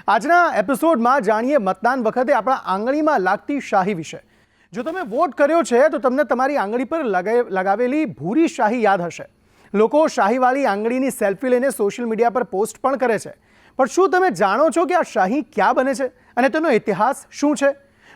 આજના એપિસોડમાં જાણીએ મતદાન વખતે આપણા આંગળીમાં લાગતી શાહી વિશે. જો તમે વોટ કર્યો છે તો તમને તમારી આંગળી પર લગાવેલી ભૂરી શાહી યાદ હશે. લોકો શાહીવાળી આંગળીની સેલ્ફી લઈને સોશિયલ મીડિયા પર પોસ્ટ પણ કરે છે. પણ શું તમે જાણો છો કે આ શાહી ક્યાં બને છે અને તેનો ઇતિહાસ શું છે?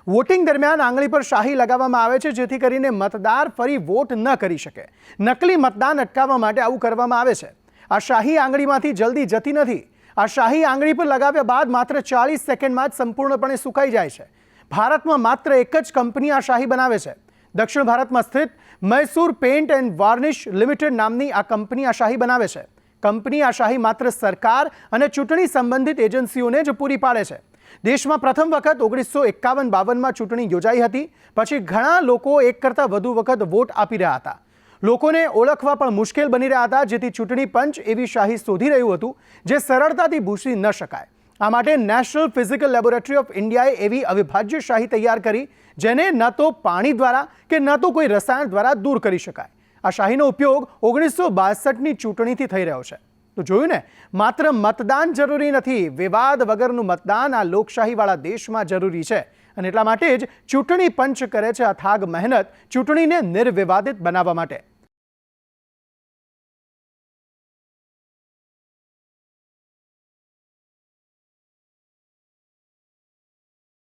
વોટિંગ દરમિયાન આંગળી પર શાહી લગાવવામાં આવે છે જેથી કરીને મતદાર ફરી વોટ ન કરી શકે. નકલી મતદાન અટકાવવા માટે આવું કરવામાં આવે છે. આ શાહી આંગળીમાંથી જલ્દી જતી નથી. આ શાહી આંગળી પર લગાવ્યા બાદ માત્ર 40 સેકન્ડમાં જ સંપૂર્ણપણે સુકાઈ જાય છે. ભારતમાં માત્ર એક જ કંપની આ શાહી બનાવે છે. દક્ષિણ ભારતમાં સ્થિત Mysore paint and varnish limited નામની આ કંપની આ શાહી બનાવે છે. કંપની આ શાહી માત્ર સરકાર અને ચૂંટણી સંબંધિત એજન્સીઓને જ પૂરી પાડે છે. દેશમાં પ્રથમ વખત 1951-52માં ચૂંટણી યોજાઈ હતી. પછી ઘણા લોકો એક કરતાં વધુ વખત વોટ આપી રહ્યા હતા. લોકોને ઓળખવા પણ મુશ્કેલ બની રહ્યા હતા, જેથી ચૂંટણી પંચ એવી શાહી શોધી રહ્યું હતું જે સરળતાથી ભૂંસી ન શકાય. આ માટે નેશનલ ફિઝિકલ લેબોરેટરી ઓફ ઇન્ડિયાએ એવી અવિભાજ્ય શાહી તૈયાર કરી જેને ન તો પાણી દ્વારા કે ન તો કોઈ રસાયણ દ્વારા દૂર કરી શકાય. આ શાહીનો ઉપયોગ 1962ની ચૂંટણીથી થઈ રહ્યો છે. તો જોયું ને, માત્ર મતદાન જરૂરી નથી, વિવાદ વગરનું મતદાન આ લોકશાહીવાળા દેશમાં જરૂરી છે. અને એટલા માટે જ ચૂંટણી પંચ કરે છે અથાગ મહેનત ચૂંટણીને નિર્વિવાદિત બનાવવા માટે.